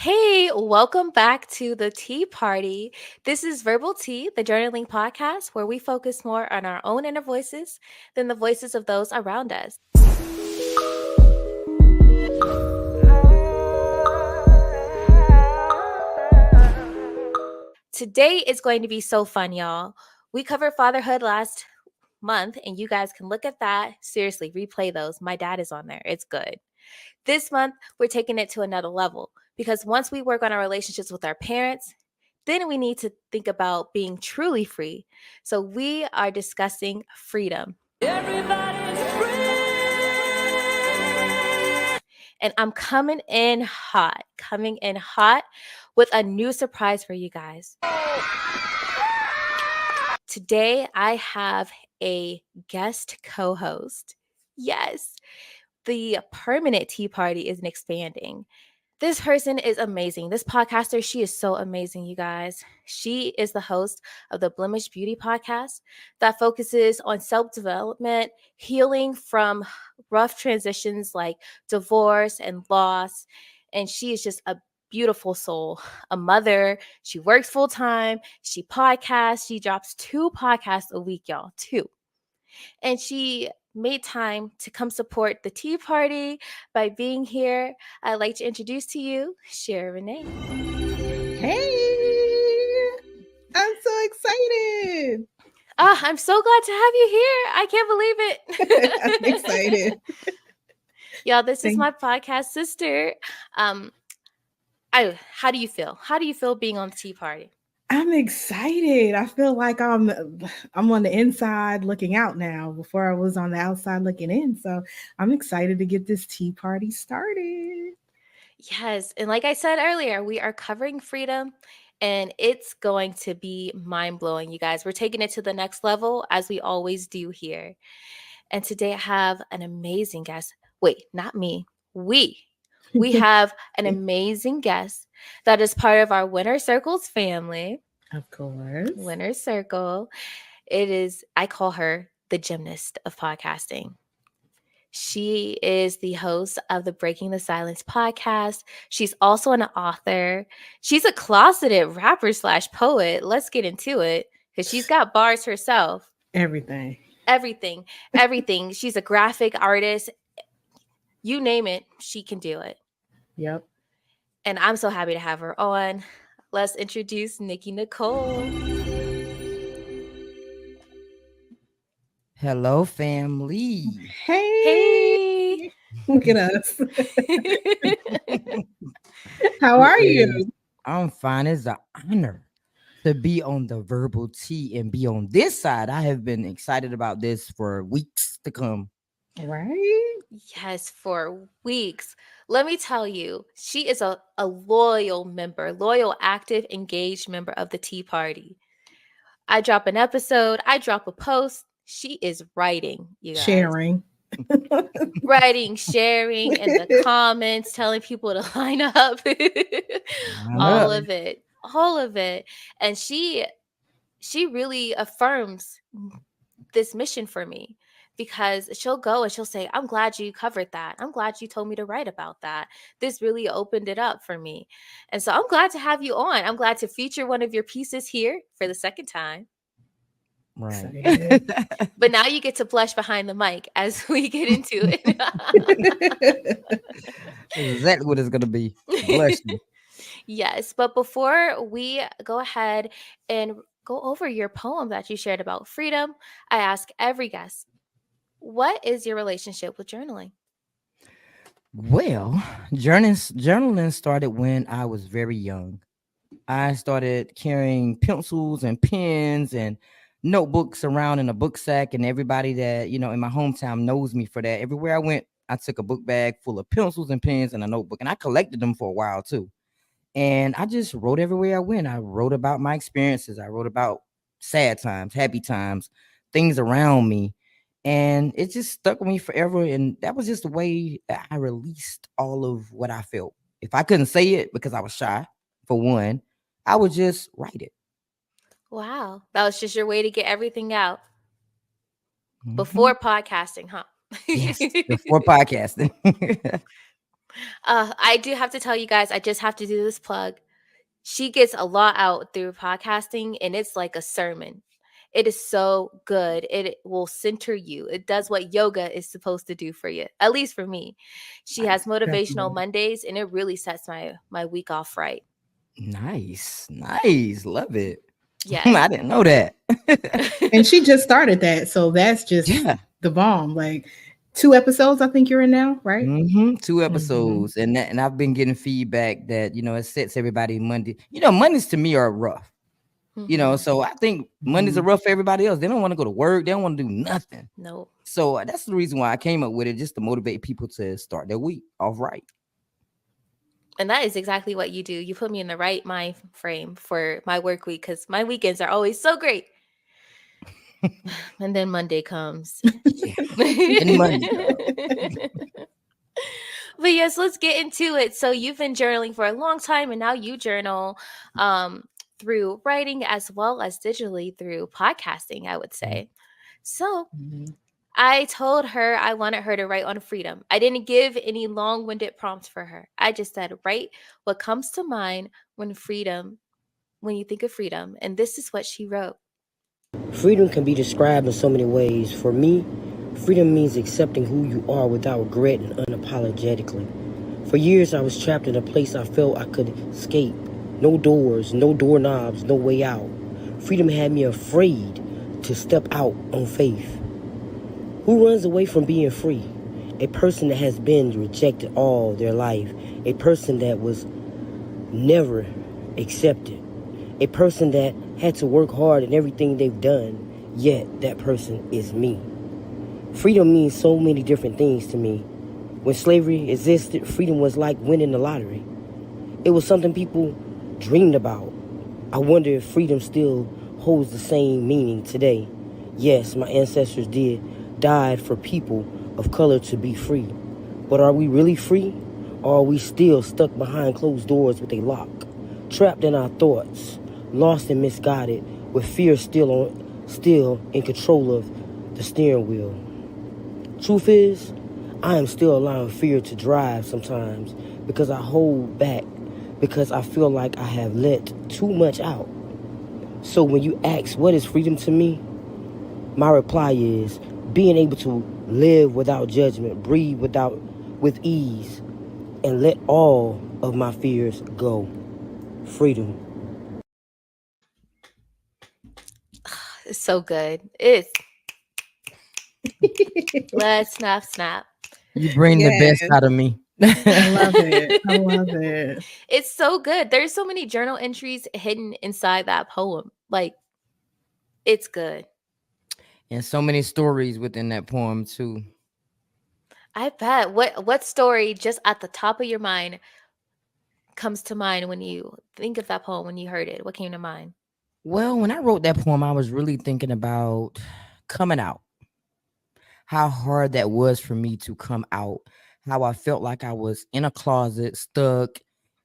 Hey, welcome back to the Tea Party. This is Verbal Tea, the journaling podcast where we focus more on our own inner voices than the voices of those around us. Today is going to be so fun, y'all. We covered fatherhood last month, and you guys can look at that. Seriously, replay those. My dad is on there. It's good. This month, we're taking it to another level because once we work on our relationships with our parents, then we need to think about being truly free. So we are discussing freedom. Everybody's free. And I'm coming in hot with a new surprise for you guys. Today, I have a guest co-host. Yes, the permanent Tea Party is expanding. This person is amazing. This podcaster, she is so amazing, you guys. She is the host of the Blemish Beauty podcast that focuses on self-development, healing from rough transitions like divorce and loss. And she is just a beautiful soul, a mother. She works full time. She podcasts. She drops 2 podcasts a week, y'all, 2. And she made time to come support the Tea Party by being here. I'd like to introduce to you SheRa Renee. Hey, I'm so excited. I'm so glad to have you here. I can't believe it. I'm excited. Y'all, this is my podcast sister. How do you feel? How do you feel being on the Tea Party? I'm excited. I feel like I'm on the inside looking out now before I was on the outside looking in. So I'm excited to get this tea party started. Yes. And like I said earlier, we are covering freedom and it's going to be mind blowing, you guys. We're taking it to the next level as we always do here. And today I have an amazing guest. Wait, not me. We have an amazing guest that is part of our Winner Circles family. Of course. Winner Circle. I call her the gymnast of podcasting. She is the host of the Breaking the Silence podcast. She's also an author. She's a closeted rapper / poet. Let's get into it because she's got bars herself. Everything. She's a graphic artist. You name it, she can do it. Yep. And I'm so happy to have her on. Let's introduce Nikki Nicole. Hello, family. Hey. Look at us. How are you? I'm fine. It's an honor to be on the Verbal Tea and be on this side. I have been excited about this for weeks to come. Right? Yes, for weeks. Let me tell you, she is a loyal member, loyal, active, engaged member of the Tea Party. I drop an episode, I drop a post. She is writing, you guys. Sharing. Writing, sharing in the comments, telling people to line up. All of it. And she really affirms this mission for me because she'll go and she'll say, I'm glad you covered that. I'm glad you told me to write about that. This really opened it up for me. And so I'm glad to have you on. I'm glad to feature one of your pieces here for the second time. Right. But now you get to blush behind the mic as we get into it. That's exactly what it's going to be. Blushing. Yes. But before we go ahead and go over your poem that you shared about freedom, I ask every guest, what is your relationship with journaling? Well, journaling started when I was very young. I started carrying pencils and pens and notebooks around in a book sack, and everybody that in my hometown knows me for that. Everywhere I went, I took a book bag full of pencils and pens and a notebook, and I collected them for a while too. And I just wrote everywhere I went. I wrote about my experiences. I wrote about sad times, happy times, things around me, and it just stuck with me forever. And that was just the way that I released all of what I felt. If I couldn't say it because I was shy, for one, I would just write it. Wow. That was just your way to get everything out before podcasting, huh? Yes, before podcasting. I do have to tell you guys, I just have to do this plug. She gets a lot out through podcasting, and it's like a sermon. It is so good. It will center you. It does what yoga is supposed to do for you, at least for me. She has motivational Definitely. Mondays, and it really sets my week off right. Nice, nice, love it. Yes. I didn't know that. And she just started that, so that's just Yeah. the bomb. Like 2 episodes, I think you're in now, right? 2 Hmm. episodes, and I've been getting feedback that it sets everybody Monday. Mondays to me are rough. Hmm. So I think Mondays are Hmm. rough for everybody else. They don't want to go to work. They don't want to do nothing. No. So that's the reason why I came up with it, just to motivate people to start their week off right. And that is exactly what you do. You put me in the right mind frame for my work week because my weekends are always so great. And then Monday comes. Yeah. But And Monday come. yes, let's get into it. So you've been journaling for a long time, and now you journal um, through writing as well as digitally through podcasting, I would say. So Hmm. I told her I wanted her to write on freedom. I didn't give any long winded prompts for her. I just said, write what comes to mind when you think of freedom. And this is what she wrote. Freedom can be described in so many ways. For me, freedom means accepting who you are without regret and unapologetically. For years, I was trapped in a place I felt I could escape. No doors, no doorknobs, no way out. Freedom had me afraid to step out on faith. Who runs away from being free? A person that has been rejected all their life. A person that was never accepted. A person that had to work hard in everything they've done, yet that person is me. Freedom means so many different things to me. When slavery existed, freedom was like winning the lottery. It was something people dreamed about. I wonder if freedom still holds the same meaning today. Yes, my ancestors died for people of color to be free. But are we really free? Or are we still stuck behind closed doors with a lock? Trapped in our thoughts, lost and misguided, with fear still in control of the steering wheel. Truth is, I am still allowing fear to drive sometimes because I hold back, because I feel like I have let too much out. So when you ask what is freedom to me, my reply is being able to live without judgment, breathe with ease, and let all of my fears go. Freedom. It's so good. It's let's snap, snap. You bring the best Yes, out of me. I love it. I love it. It's so good. There's so many journal entries hidden inside that poem. Like, it's good. And so many stories within that poem too. I bet. What story just at the top of your mind comes to mind when you think of that poem when you heard it? What came to mind? Well, when I wrote that poem, I was really thinking about coming out, how hard that was for me to come out, how I felt like I was in a closet, stuck,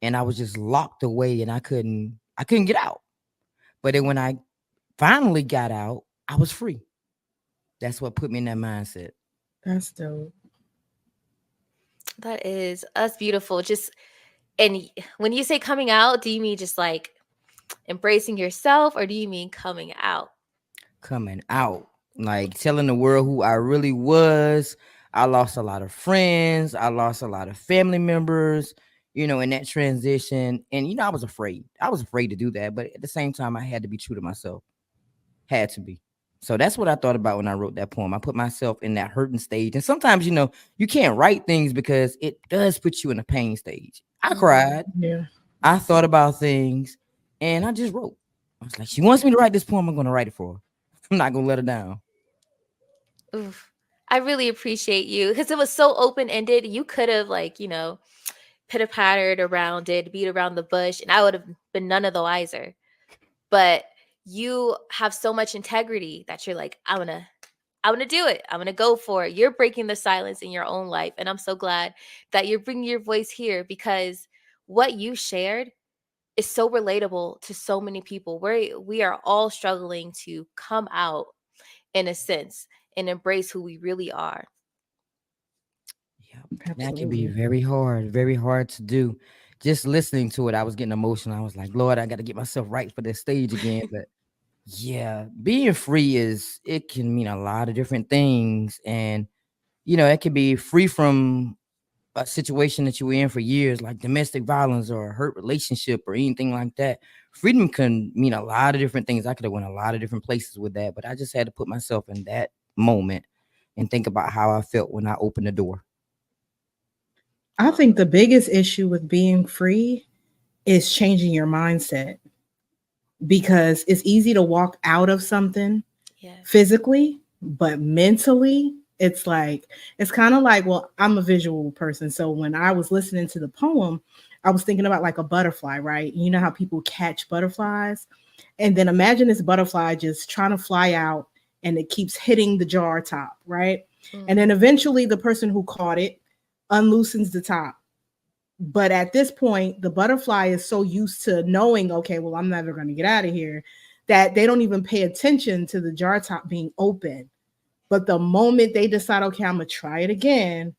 and I was just locked away and I couldn't get out. But then when I finally got out, I was free. That's what put me in that mindset. That's dope. That is us beautiful. Just when you say coming out, do you mean just like embracing yourself or do you mean coming out? Coming out, like telling the world who I really was. I lost a lot of friends. I lost a lot of family members, in that transition. And, I was afraid. I was afraid to do that. But at the same time, I had to be true to myself. Had to be. So that's what I thought about when I wrote that poem. I put myself in that hurting stage. And sometimes, you can't write things because it does put you in a pain stage. I cried. Yeah. I thought about things and I just wrote. I was like, she wants me to write this poem. I'm going to write it for her. I'm not going to let her down. Oof. I really appreciate you because it was so open ended. You could have pitter pattered around it, beat around the bush, and I would have been none of the wiser. But you have so much integrity that you're like, I'm gonna do it. I'm gonna go for it. You're breaking the silence in your own life, and I'm so glad that you're bringing your voice here because what you shared is so relatable to so many people. We are all struggling to come out in a sense and embrace who we really are. That can be Absolutely. very hard to do. Just listening to it, I was getting emotional. I was like, Lord, I got to get myself right for this stage again. But yeah, being free is, it can mean a lot of different things. And, it can be free from a situation that you were in for years, like domestic violence or a hurt relationship or anything like that. Freedom can mean a lot of different things. I could have went a lot of different places with that, but I just had to put myself in that moment and think about how I felt when I opened the door. I think the biggest issue with being free is changing your mindset, because it's easy to walk out of something Yes. physically, but mentally, it's kind of like, well, I'm a visual person. So when I was listening to the poem, I was thinking about like a butterfly, right? You know how people catch butterflies? And then imagine this butterfly just trying to fly out and it keeps hitting the jar top, right? And then Mhm. eventually the person who caught it unloosens the top. But at this point, the butterfly is so used to knowing, okay, well, I'm never going to get out of here, that they don't even pay attention to the jar top being open. But the moment they decide, okay, I'm going to try it again,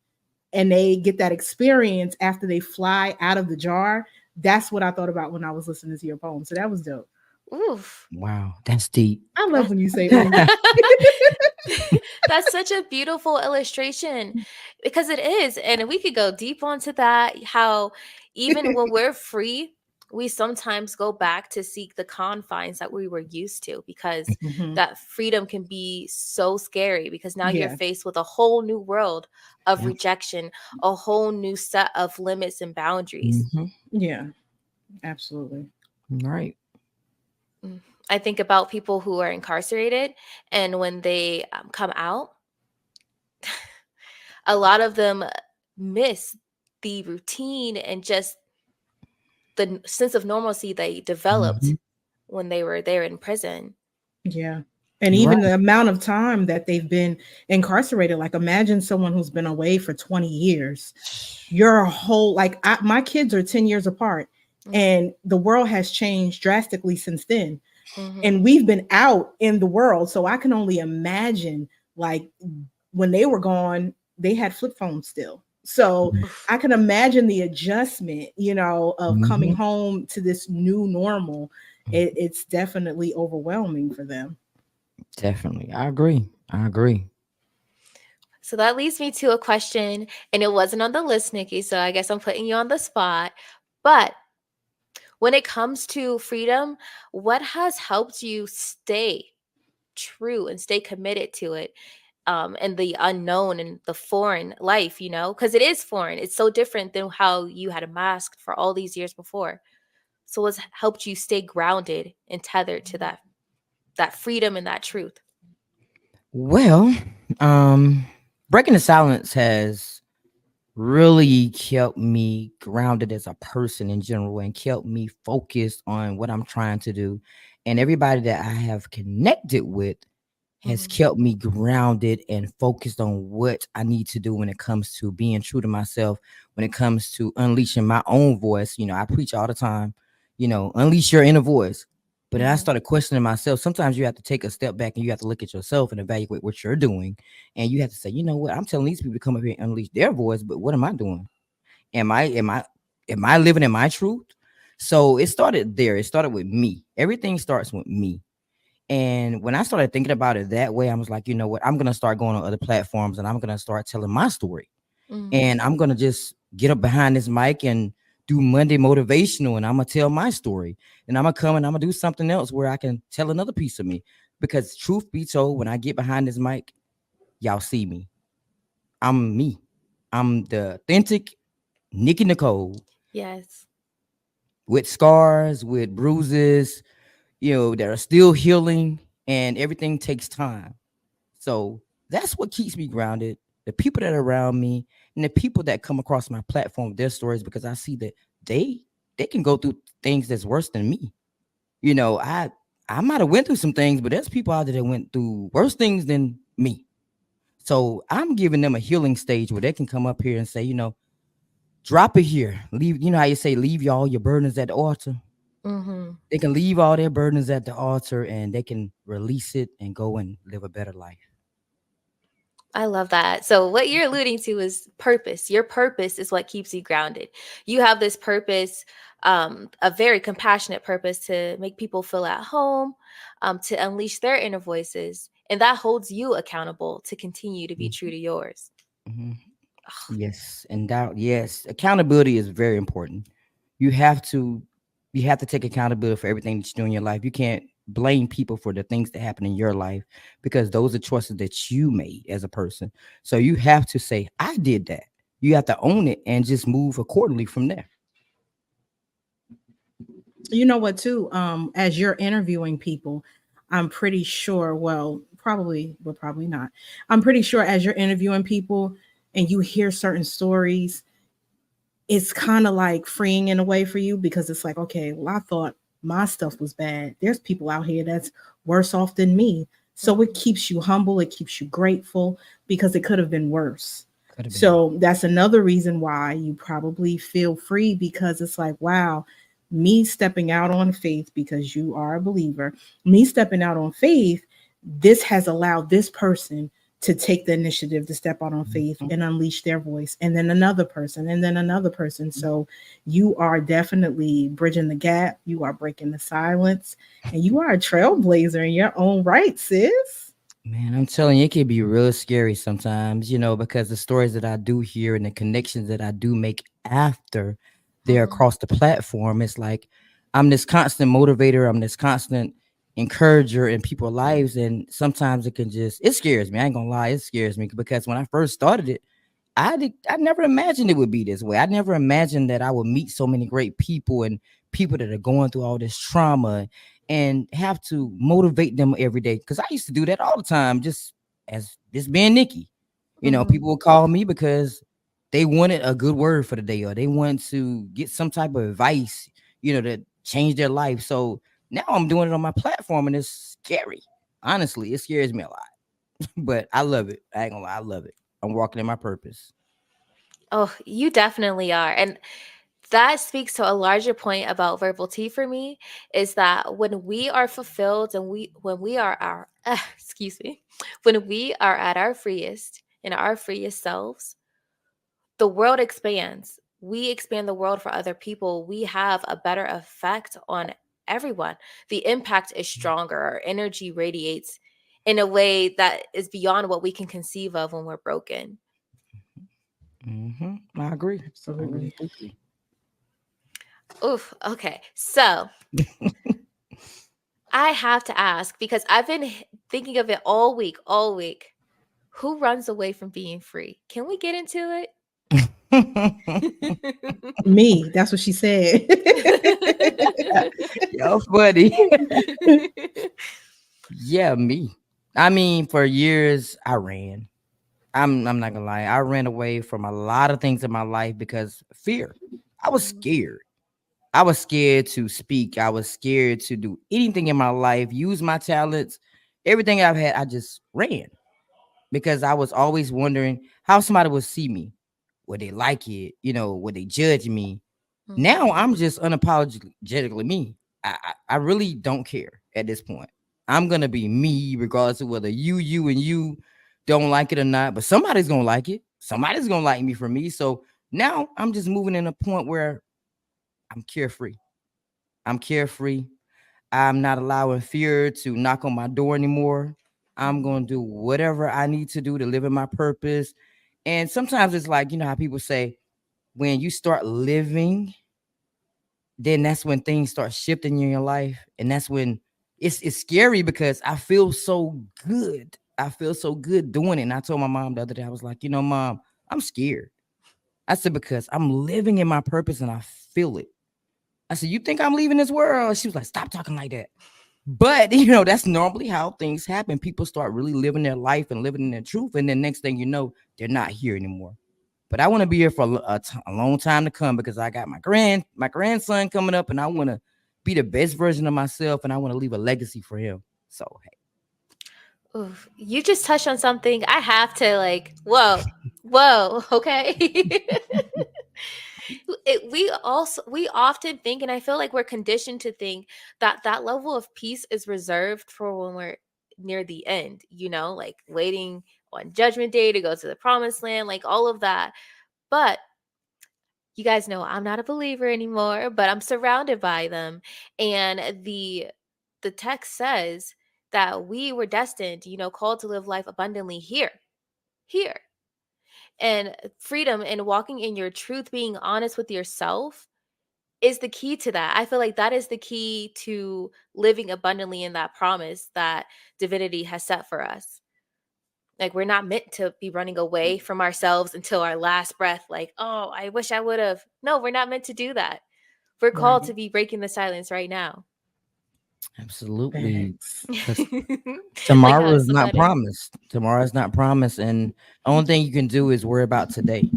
and they get that experience after they fly out of the jar, that's what I thought about when I was listening to your poem. So that was dope. Oof. Wow, that's deep. I love That's when you say, ooh. That's such a beautiful illustration because it is. And we could go deep onto that. How even when we're free, we sometimes go back to seek the confines that we were used to because Mhm. that freedom can be so scary because now you're Yeah. faced with a whole new world of Yeah. rejection, a whole new set of limits and boundaries. Hmm. Yeah. Absolutely. Right. Mm. I think about people who are incarcerated and when they come out, a lot of them miss the routine and just the sense of normalcy they developed Hmm. when they were there in prison. Yeah. And even Right. the amount of time that they've been incarcerated, like imagine someone who's been away for 20 years. Your whole, like, my kids are 10 years apart, Mhm. and the world has changed drastically since then. Mhm. And we've been out in the world. So I can only imagine, like, when they were gone, they had flip phones still. So Oof. I can imagine the adjustment, of coming Hmm. home to this new normal. It's definitely overwhelming for them. Definitely. I agree. I agree. So that leads me to a question, and it wasn't on the list, Nikki. So I guess I'm putting you on the spot. But when it comes to freedom, what has helped you stay true and stay committed to it, and the unknown and the foreign life, because it is foreign. It's so different than how you had a mask for all these years before. So what's helped you stay grounded and tethered to that freedom and that truth? Well, um, breaking the silence has really kept me grounded as a person in general and kept me focused on what I'm trying to do. And everybody that I have connected with has Mhm. kept me grounded and focused on what I need to do when it comes to being true to myself, when it comes to unleashing my own voice. I preach all the time, unleash your inner voice. But then I Mhm. started questioning myself. Sometimes you have to take a step back and you have to look at yourself and evaluate what you're doing. And you have to say, you know what, I'm telling these people to come up here and unleash their voice, but what am I doing? Am I living in my truth? So it started there. It started with me. Everything starts with me. And when I started thinking about it that way, I was like, you know what? I'm going to start going on other platforms and I'm going to start telling my story. Mhm. And I'm going to just get up behind this mic and do Monday motivational and I'm going to tell my story. And I'm going to come and I'm going to do something else where I can tell another piece of me. Because truth be told, when I get behind this mic, y'all see me. I'm me. I'm the authentic Nikki Nicole Yes. with scars, with bruises, that are still healing and everything takes time. So that's what keeps me grounded. The people that are around me and the people that come across my platform with their stories, because I see that they can go through things that's worse than me. I might have went through some things, but there's people out there that went through worse things than me. So I'm giving them a healing stage where they can come up here and say, drop it here. Leave, how you say, leave all your burdens at the altar. Mhm. They can leave all their burdens at the altar and they can release it and go and live a better life. I love that. So what you're alluding to is purpose. Your purpose is what keeps you grounded. You have this purpose, a very compassionate purpose to make people feel at home, to unleash their inner voices, and that holds you accountable to continue to be true to yours. Mhm. Yes, and doubt. Yes, accountability is very important. You have to, you have to take accountability for everything that you do in your life. You can't blame people for the things that happen in your life because those are choices that you made as a person. So you have to say, "I did that." You have to own it and just move accordingly from there. You know what, too? As you're interviewing people, I'm pretty sure, well, probably, but probably not. I'm pretty sure as you're interviewing people and you hear certain stories, it's kind of like freeing in a way for you because it's like, okay, well, I thought my stuff was bad. There's people out here that's worse off than me. So it Mhm. keeps you humble, it keeps you grateful because it could have been worse. Could have been. So that's another reason why you probably feel free because it's like, wow, me stepping out on faith because you are a believer, me stepping out on faith, this has allowed this person to take the initiative to step out on faith Mhm. and unleash their voice, and then another person, and then another person. So you are definitely bridging the gap, you are breaking the silence, and you are a trailblazer in your own right, sis. Man, I'm telling you, it can be real scary sometimes, because the stories that I do hear and the connections that I do make after they're Mhm. across the platform, it's like I'm this constant motivator, I'm this constant encourager in people's lives. And sometimes it scares me. I ain't gonna lie, it scares me because when I first started it, I never imagined it would be this way. I never imagined that I would meet so many great people and people that are going through all this trauma and have to motivate them every day. Because I used to do that all the time, just as this being Nikki. Mhm. People would call me because they wanted a good word for the day or they wanted to get some type of advice, to change their life. So now I'm doing it on my platform and it's scary. Honestly, it scares me a lot. But I love it. I ain't gonna lie, I love it. I'm walking in my purpose. Oh, you definitely are. And that speaks to a larger point about verbal tea for me is that when we are fulfilled and when we are our excuse me, when we are at our freest in our freest selves, the world expands. We expand the world for other people. We have a better effect on everyone. The impact is stronger. Our energy radiates in a way that is beyond what we can conceive of when we're broken. I agree. I agree Absolutely. completely. Oof. Okay. So I have to ask because I've been thinking of it all week, all week. Who runs away from being free? Can we get into Me, that's what she said. Yo, buddy. it? Yeah, me. I mean, for years I ran. I'm not gonna lie. I ran away from a lot of things in my life because fear. I was Mhm, scared. I was scared to speak. I was scared to do anything in my life, use my talents, everything I've had. I just ran because I was always wondering how somebody would see me. Would they like it? Would they judge me? Now mhm, I'm just unapologetically me. I really don't care at this point. I'm gonna be me regardless of whether you and you don't like it or not. But somebody's gonna like it. Somebody's gonna like me for me. So now I'm just moving in a point where I'm carefree. I'm carefree. I'm not allowing fear to knock on my door anymore. I'm mhm, gonna do whatever I need to do to live in my purpose. And sometimes it's like, how people say when you start living, then that's when things start shifting in your life. And that's when it's scary because I feel so good. I feel so good doing it. And I told my mom the other day, I was like, mom, I'm scared. I said, because I'm living in my purpose and I feel it. I said, you think I'm leaving this world? She was like, stop talking like that. But that's normally how things happen. People start really living their life and living in their truth. And then next thing you know, they're not here anymore. But I want to be here for a long time to come because I got my grandson coming up, and I want to be the best version of myself, and I want to leave a legacy for him. So hey, Oof, you just touched on something I have to like, whoa, whoa, okay. We often think, and I feel like we're conditioned to think that that level of peace is reserved for when we're near the end, like waiting on Judgment Day to go to the promised land, like all of that. But you guys know I'm not a believer anymore, but I'm surrounded by them. And the text says that we were destined, called to live life abundantly here. Here. And freedom and walking in your truth, being honest with yourself is the key to that. I feel like that is the key to living abundantly in that promise that divinity has set for us. Like, we're not meant to be running away from ourselves until our last breath. Like, oh, I wish I would have. No, we're not meant to do that. We're called to Right. be breaking the silence right now. Absolutely. Thanks. Because Like how tomorrow it is said not better. promised. Tomorrow is not promised. And the only thing you can do is worry about today.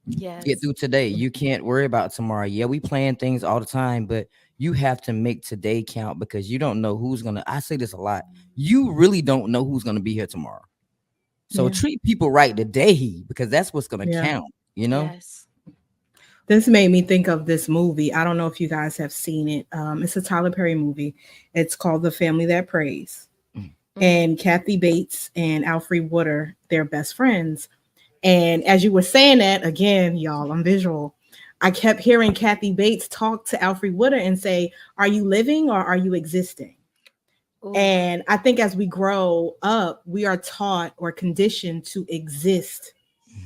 Get Yes. through today. You can't worry about tomorrow. Yeah, we plan things all the time, but you have to make today count because you don't know who's gonna. I say this a lot. You really don't know who's gonna be here tomorrow. So Yeah. treat people right today because that's what's gonna Yeah. count. You know. Yes. This made me think of this movie. I don't know if you guys have seen it. It's a Tyler Perry movie. It's called The Family That Prays. Mm. And Kathy Bates and Alfre Woodard, they're best friends. And as you were saying that, again, y'all, I'm visual. I kept hearing Kathy Bates talk to Alfre Woodard and say, "Are you living or are you existing?" Ooh. And I think as we grow up, we are taught or conditioned to exist.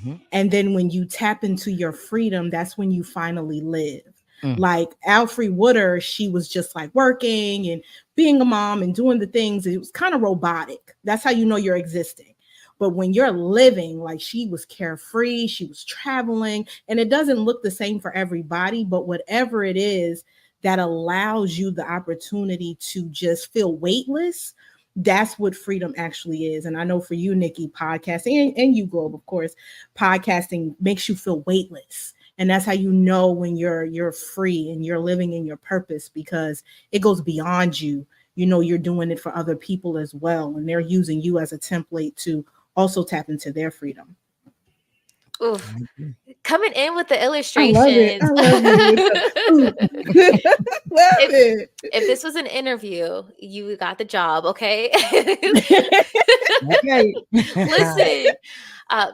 Mhm. And then when you tap into your freedom, that's when you finally live. Mm. Like Alfre Woodard, she was just like working and being a mom and doing the things. It was kind of robotic. That's how you know you're existing. But when you're living, like she was carefree, she was traveling, and it doesn't look the same for everybody, but whatever it is that allows you the opportunity to just feel weightless, that's what freedom actually is. And I know for you, Nikki, podcasting and you, Globe, of course, podcasting makes you feel weightless. And that's how you know when you're free and you're living in your purpose, because it goes beyond you. You know, you're doing it for other people as well, and they're using you as a template to also tap into their freedom. Oof. Coming in with the I love it. I illustrations. love you with the love if it. if this was an interview, you got the job, okay? Okay. Listen. Uh,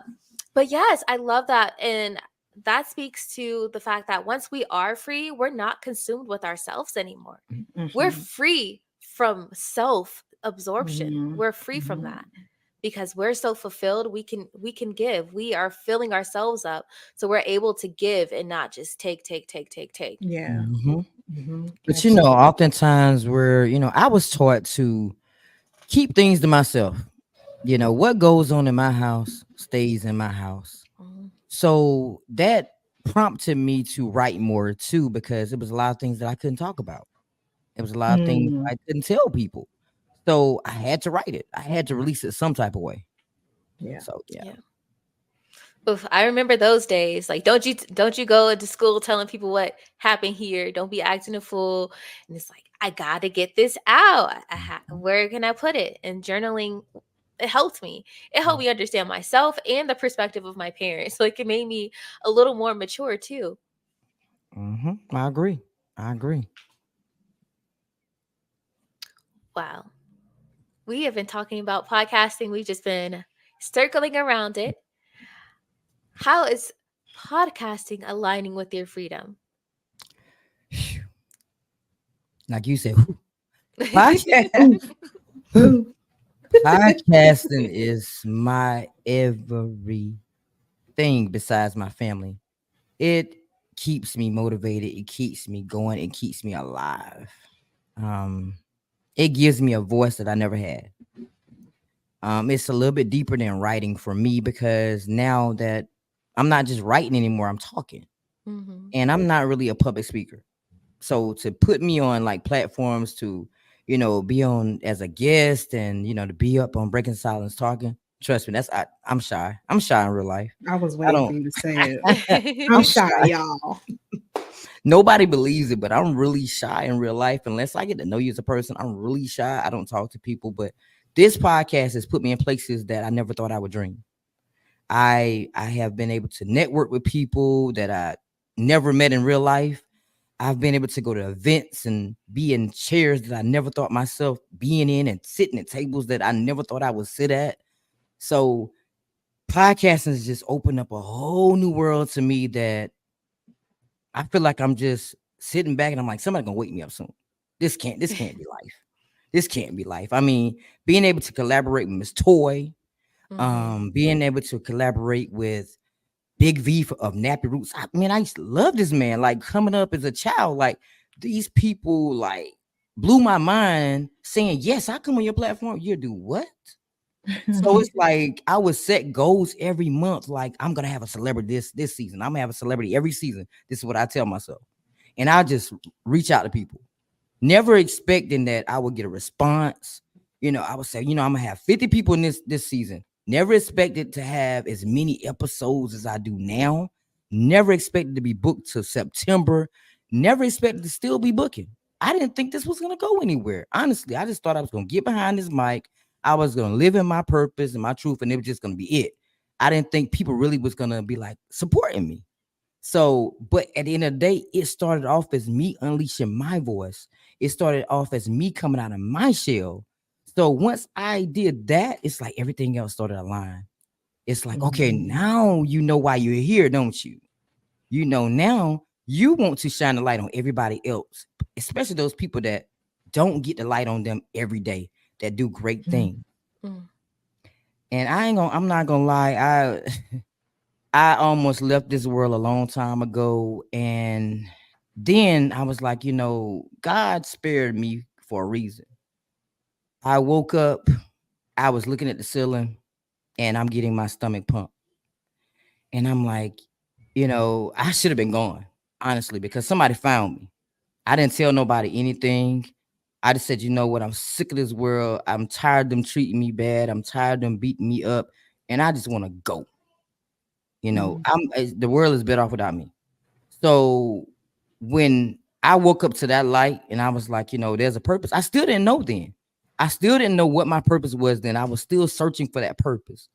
but yes, I love that. And that speaks to the fact that once we are free, we're not consumed with ourselves anymore. We're Mhm, free from self absorption. mhm, We're free from mhm. that because we're so fulfilled. We can give. We are filling ourselves up, so we're able to give and not just take, take, take, take, take. Yeah. Mhm. But Absolutely. oftentimes I was taught to keep things to myself. What goes on in my house stays in my house. Mhm. So that prompted me to write more too, because it was a lot of things that I couldn't talk about. It was a lot of things Mm, I couldn't tell people. So I had to write it. I had to release it some type of way. yeah. So yeah. Yeah. Oof, I remember those days. Like, don't you go into school telling people what happened here. Don't be acting a fool. And it's like, I gotta get this out. Where can I put it? And journaling, it helped me. It helped me understand myself and the perspective of my parents. Like, it made me a little more mature too. I agree. I agree. Wow. We have been talking about podcasting. We've just been circling around it. How is podcasting aligning with your freedom? Phew. Like you said, whew. podcast, Oof, oof. podcasting is my everything besides my family. It keeps me motivated. It keeps me going. It keeps me alive. Um, it gives me a voice that I never had. It's a little bit deeper than writing for me because now that I'm not just writing anymore, I'm talking, Hmm. and I'm not really a public speaker. So to put me on like platforms to, be on as a guest and to be up on Breaking Silence talking. Trust me, I'm shy. I'm shy in real life. I was I waiting for don't. you to say it. I'm I'm shy, shy. y'all. Nobody believes it, but I'm really shy in real life. Unless I get to know you as a person, I'm really shy. I don't talk to people. But this podcast has put me in places that I never thought I would dream. I have been able to network with people that I never met in real life. I've been able to go to events and be in chairs that I never thought myself being in and sitting at tables that I never thought I would sit at. So podcasting has just opened up a whole new world to me that I feel like I'm just sitting back and I'm like, somebody gonna wake me up soon. This can't be life. This can't be life. I mean, being able to collaborate with Miss Toy, Mhm. being able to collaborate with Big V of Nappy Roots. I mean, I used to love this man. Like coming up as a child, like these people like blew my mind saying, yes, I come on your platform. You do what? So it's like I would set goals every month. Like I'm gonna have a celebrity this season. I'm gonna have a celebrity every season. This is what I tell myself, and I just reach out to people, never expecting that I would get a response. I would say, I'm gonna have 50 people in this season. Never expected to have as many episodes as I do now. Never expected to be booked to September. Never expected to still be booking. I didn't think this was gonna go anywhere. Honestly, I just thought I was gonna get behind this mic. I was gonna live in my purpose and my truth, and it was just gonna be it. I didn't think people really was gonna be like supporting me. So, but at the end of the day, it started off as me unleashing my voice. It started off as me coming out of my shell. So once I did that, it's like everything else started to align. It's like, okay, now you know why you're here, don't you? Now you want to shine the light on everybody else, especially those people that don't get the light on them every day, that do great things. Mm. And I'm not gonna lie, I almost left this world a long time ago. And then I was like, God spared me for a reason. I woke up, I was looking at the ceiling, and I'm getting my stomach pumped. And I'm like, I should have been gone, honestly, because somebody found me. I didn't tell nobody anything. I just said, you know what? I'm sick of this world. I'm tired of them treating me bad. I'm tired of them beating me up. And I just want to go. The world is better off without me. So when I woke up to that light and I was like, there's a purpose. I still didn't know then. I still didn't know what my purpose was then. I was still searching for that purpose.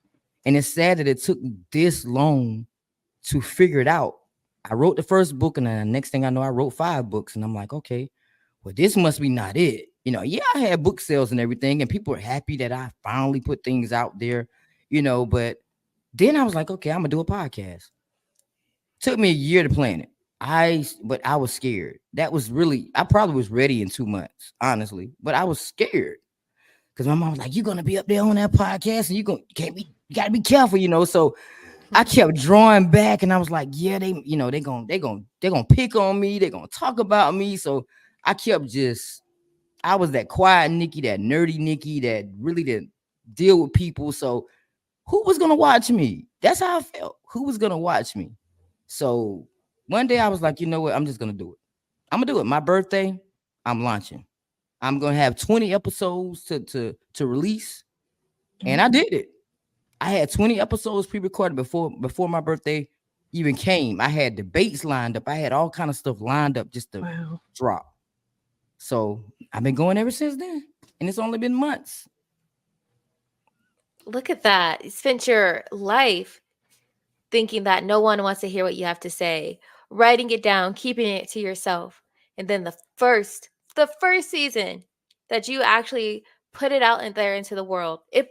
And it's sad that it took me this long to figure it out. I wrote the first book, and then the next thing I know, I wrote 5 books. And I'm like, okay, well, this must be not it. Yeah, I had book sales and everything, and people were happy that I finally put things out there, but then I was like, okay, I'm gonna do a podcast. Took me a year to plan it. But I was scared. That was really, I probably was ready in 2 months, honestly, but I was scared because my mom was like, "You're gonna be up there on that podcast, and you gotta be careful, So I kept drawing back, and I was like, "Yeah, they're gonna pick on me. They're gonna talk about me." So I kept I was that quiet Nikki, that nerdy Nikki, that really didn't deal with people. So who was gonna watch me? That's how I felt. Who was gonna watch me? So one day I was like, you know what? I'm just gonna do it. I'm gonna do it. My birthday, I'm launching. I'm gonna have 20 episodes to release, and I did it. I had 20 episodes pre-recorded before my birthday even came. I had debates lined up. I had all kind of stuff lined up just to drop. So I've been going ever since then, and it's only been months. Look at that. You spent your life thinking that no one wants to hear what you have to say, writing it down, keeping it to yourself. And then the first season that you actually put it out in there into the world, it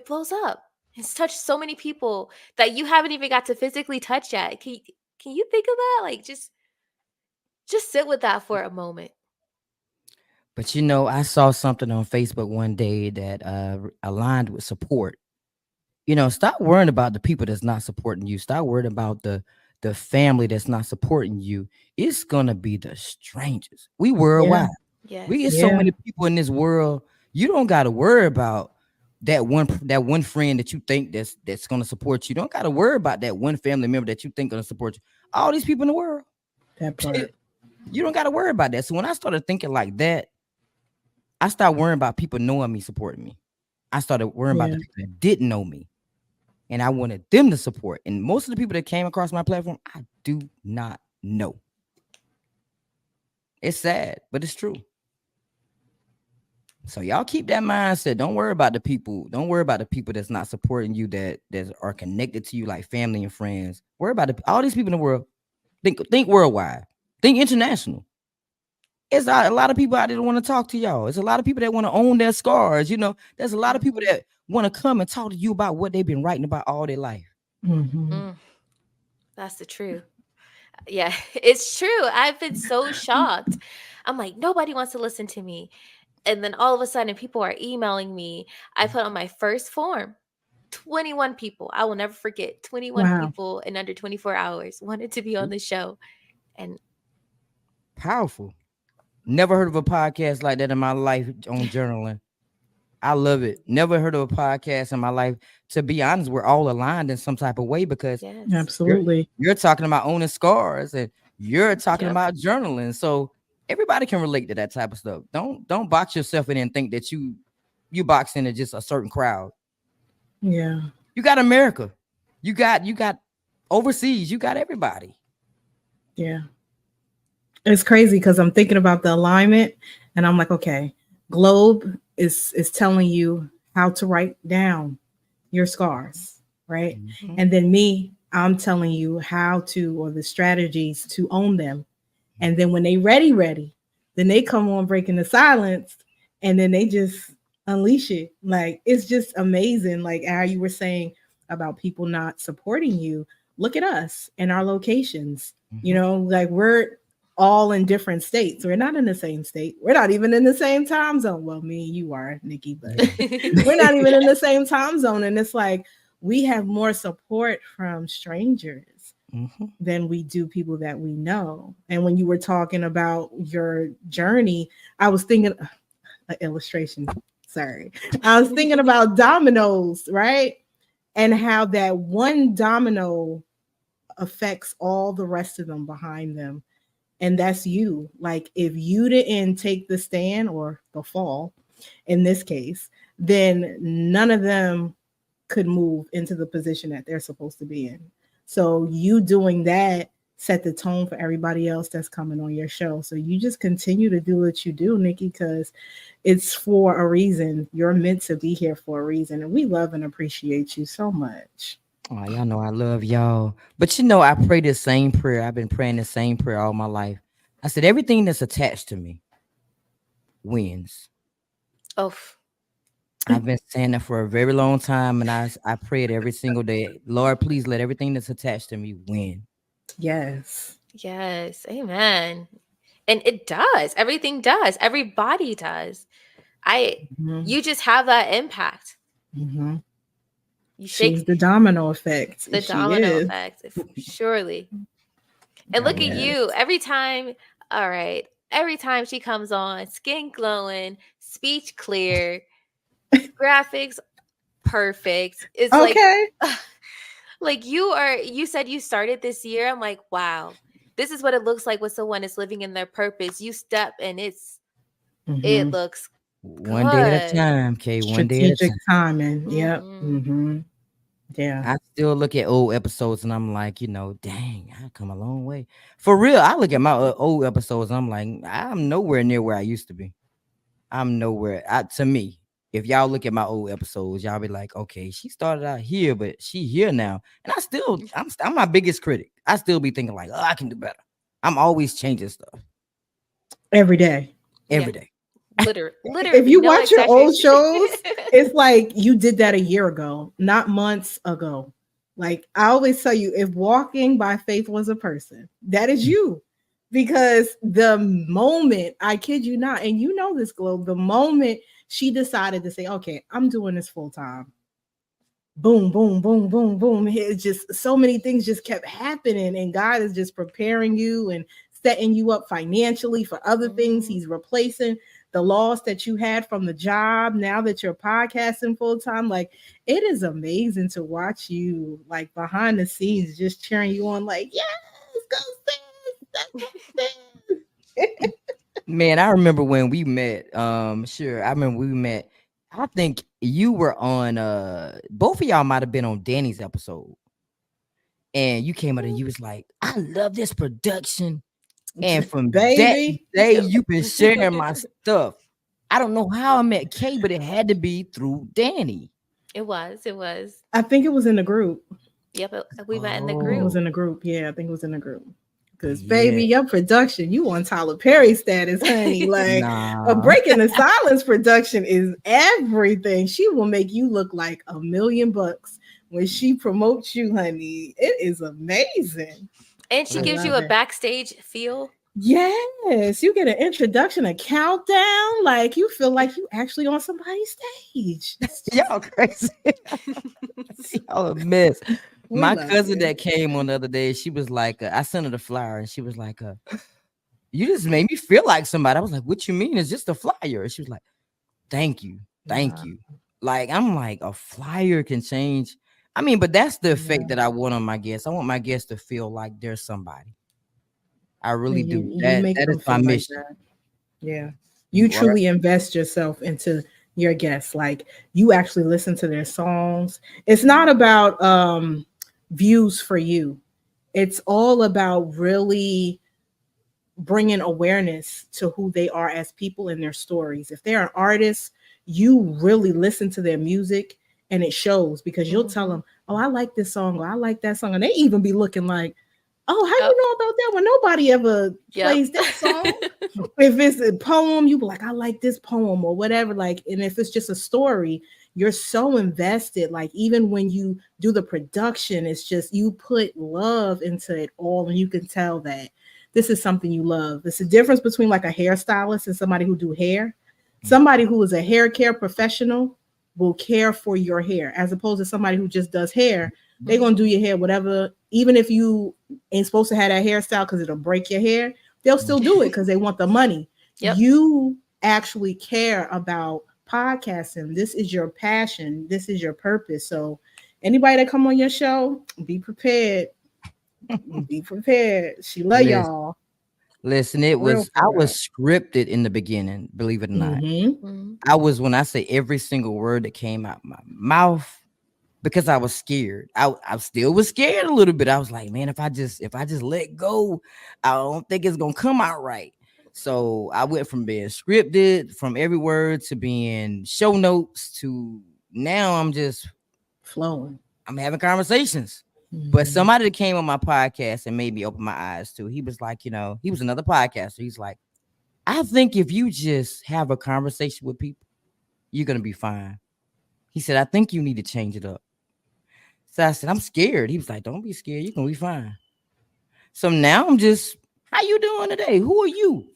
blows up. It's touched so many people that you haven't even got to physically touch yet. Can you think of that? Like just sit with that for a moment. But I saw something on Facebook one day that aligned with support. Stop worrying about the people that's not supporting you. Stop worrying about the family that's not supporting you. It's gonna be the strangers. We worldwide. We get Yes. so many people in this world. You don't got to worry about that one friend that you think that's gonna support you. Don't got to worry about that one family member that you think gonna support you. All these people in the world. That part. You don't got to worry about that. So when I started thinking like that, I started worrying about people knowing me, supporting me. I started worrying about the people that didn't know me, and I wanted them to support. And most of the people that came across my platform, I do not know. It's sad, but it's true. So y'all keep that mindset. Don't worry about the people. Don't worry about the people that's not supporting you, that are connected to you like family and friends. Worry about all these people in the world. Think worldwide. Think international. It's a lot of people out there that want to talk to y'all. It's a lot of people that want to own their scars. There's a lot of people that want to come and talk to you about what they've been writing about all their life. Mhm. Mm, that's the truth. Yeah, it's true. I've been so shocked. I'm like, nobody wants to listen to me. And then all of a sudden, people are emailing me. I put on my first form 21 people. I will never forget 21 Wow. people in under 24 hours wanted to be on the show. And Powerful. Never heard of a podcast like that in my life on journaling. I love it. Never heard of a podcast in my life. To be honest, we're all aligned in some type of way because yes, you're Absolutely. you're talking about owning scars and you're talking yep. about journaling. So everybody can relate to that type of stuff. Don't box yourself in and think that you box into just a certain crowd. Yeah. You got America. You got overseas. You got everybody. Yeah. It's crazy because I'm thinking about the alignment and I'm like, okay, Globe is telling you how to write down your scars, right? Mhm. And then me, I'm telling you how to, or the strategies to own them. And then when they ready, then they come on breaking the silence and then they just unleash it. Like it's just amazing. Like how you were saying about people not supporting you. Look at us and our locations. You Mhm. know, like we're all in different states. We're not in the same state. We're not even in the same time zone. Well, me and you are, Nikki, but Yeah. we're not even in the same time zone. And it's like we have more support from strangers Mhm. than we do people that we know. And when you were talking about your journey, I was thinking an illustration. Sorry. I was thinking about dominoes, right? And how that one domino affects all the rest of them behind them. And that's you. Like if you didn't take the stand or the fall in this case, then none of them could move into the position that they're supposed to be in. So you doing that set the tone for everybody else that's coming on your show. So you just continue to do what you do, Nikki, because it's for a reason. You're meant to be here for a reason. And we love and appreciate you so much. Oh, y'all know I love y'all. But you know, I pray the same prayer. I've been praying the same prayer all my life. I said, everything that's attached to me wins. Oh, I've been saying that for a very long time, and I pray it every single day. Lord, please let everything that's attached to me win. Yes. yes. Amen. And it does. Everything does. Everybody does. I Mhm. you just have that impact. Mhm. You She's shake the domino effect. the She domino is. effect, surely. And look at Yes. you. Every time, all right. Every time she comes on, skin glowing, speech clear, graphics perfect. It's Okay. like you said you started this year. I'm like, wow. This is what it looks like when someone is living in their purpose. You step and it Mhm. looks One day at a good. time, Kay. One day at a Strategic time. timing. Yep. Mhm. Mhm. Yeah. I still look at old episodes and I'm like, dang, I come a long way. For real, I look at my old episodes and I'm like, I'm nowhere near where I used to be. I'm nowhere. To me, if y'all look at my old episodes, y'all be like, okay, she started out here, but she here now. And I'm my biggest critic. I still be thinking like, oh, I can do better. I'm always changing stuff Every day. Yeah. every day. If Literally, you no watch your old exaggeration. shows, it's like you did that a year ago, not months ago. Like I always tell you, if walking by faith was a person, that is you. Because the moment, I kid you not, and you know this, Globe, the moment she decided to say, okay, I'm doing this full time, boom, boom, boom, boom, boom. It's just so many things just kept happening, and God is just preparing you and setting you up financially for other things. Mhm. He's replacing the loss that you had from the job now that you're podcasting full time. Like it is amazing to watch you like behind the scenes, just cheering you on, like, yes, go sis, let's go sis. Man, I remember when we met. Sure, I remember we met. I think you were on. Both of y'all might have been on Danny's episode, and you came out and you was like, "I love this production." And from that Baby. day, Yep. you've been sharing my stuff. I don't know how I met Kay, but it had to be through Danny. It was. It was. I think it was in the group. Yep. We met in the I think it group. was Oh, in the group. Yeah, I think it was in the group. Cause Yeah. baby, your production, you on Tyler Perry status, honey. Like a Nah. Breaking the Silence production is everything. She will make you look like $1,000,000 when she promotes you, honey. It is amazing. And she I gives Listen. you love a it. backstage feel. Yes, you get an introduction, a countdown. Like you feel like you actually on somebody's stage. It's just Y'all crazy. Y'all a mess. we My love cousin you. that came on the other day, she was like, I sent her the flyer and she was like, you just made me feel like somebody. I was like, what you mean? It's just a flyer. And she was like, thank you. Thank Wow. you. Like, I'm like, a flyer can change. I mean, but that's the effect Yeah. that I want on my guests. I want my guests to feel like there's somebody. I really And do. you That make is them my feel like mission. that. Yeah. You You are truly invest yourself into your guests. Like you actually listen to their songs. It's not about views for you. It's all about really bringing awareness to who they are as people and their stories. If they're an artist, you really listen to their music and it shows because you'll tell Mhm. them, "Oh, I like this song or I like that song." And they even be looking like, "Oh, how Oh, you know about that when nobody ever yep. plays that song?" If it's a poem, you be like, I like this poem or whatever. Like, and if it's just a story, you're so invested. Like, even when you do the production, it's just you put love into it all, and you can tell that this is something you love. It's the difference between like a hairstylist and somebody who do hair. Somebody who is a hair care professional will care for your hair, as opposed to somebody who just does hair. They're gonna do Mhm. your hair, whatever, even if you ain't supposed to have that hairstyle because it'll break your hair, they'll still do it because they want the money. Yep. You actually care about podcasting. This is your passion. This is your purpose. So anybody that come on your show, be prepared. Be prepared. She love listen, y'all. listen, For I was real. scripted in the beginning, believe it or not. Mm-hmm. Mhm. I was when I say every single word that came out my mouth because I was scared. I still was scared a little bit. I was like, man, if I just let go, I don't think it's gonna come out right. So I went from being scripted, from every word to being show notes to now Flowing. I'm having conversations. But Mm-hmm. somebody that came on my podcast and made me open my eyes too. He was like, he was another podcaster. He's like, I think if you just have a conversation with people, you're gonna be fine. He said, I think you need to change it up. So I said, I'm scared. He was like, don't be scared. You're gonna be fine. So now I'm just, how you doing today? Who are you?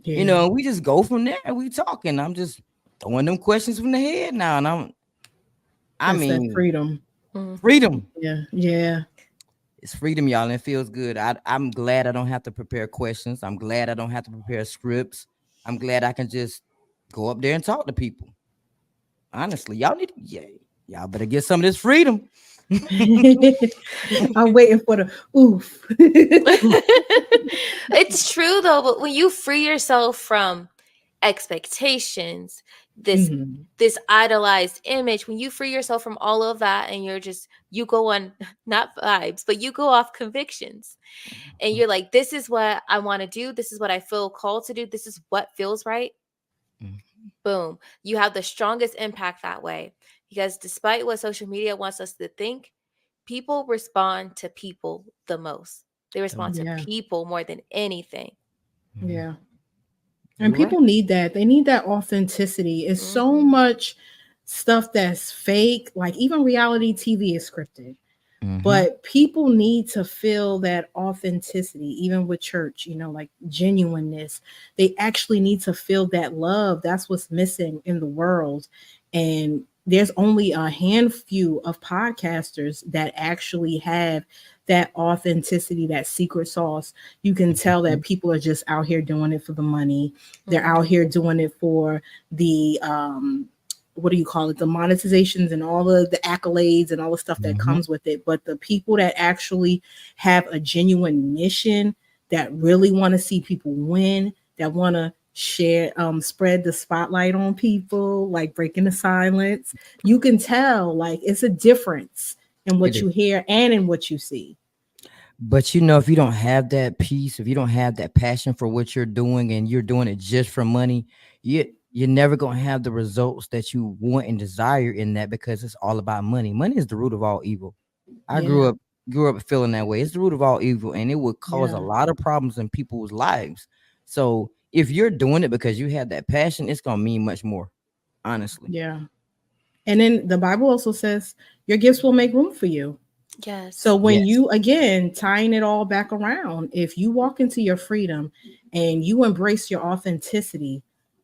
Yeah. We just go from there. We talking. I'm just throwing them questions from the head now. And I That's that mean, freedom. Mhm. freedom. Yeah. Yeah. It's freedom, y'all, and it feels good. I'm glad I don't have to prepare questions. I'm glad I don't have to prepare scripts. I'm glad I can just go up there and talk to people. Honestly, y'all better get some of this freedom. I'm waiting for the oof. It's true though, but when you free yourself from expectations, this Mhm. this idolized image, when you free yourself from all of that and you go on not vibes, but you go off convictions and you're like, this is what I want to do, this is what I feel called to do, this is what feels right. Mhm. Boom. You have the strongest impact that way. Because despite what social media wants us to think, people respond to people the most. They respond to Yeah. people more than anything. Mhm. Yeah. And You're right. people need that. They need that authenticity. It's so Hmm. much stuff that's fake. Like even reality TV is scripted. Hmm. But people need to feel that authenticity, even with church, like genuineness. They actually need to feel that love. That's what's missing in the world. And there's only a handful of podcasters that actually have that authenticity, that secret sauce. You can tell that people are just out here doing it for the money. They're out Hmm. here doing it for the what do you call it, the monetizations and all of the accolades and all the stuff that Hmm. comes with it. But the people that actually have a genuine mission, that really want to see people win, that want to share, spread the spotlight on people, like breaking the silence, you can tell like it's a difference in It what is. you hear and in what you see. But if you don't have that peace, if you don't have that passion for what you're doing and you're doing it just for money, you're never gonna have the results that you want and desire in that because it's all about money. Money is the root of all evil. I grew Yeah. up grew up feeling that way. It's the root of all evil, and it would cause a Yeah. lot of problems in people's lives. So if you're doing it because you have that passion, it's gonna mean much more, honestly. Yeah. And then the Bible also says your gifts will make room for you. So Yes. when Yes. you, again, tying it all back around, if you walk into your freedom and you embrace your authenticity,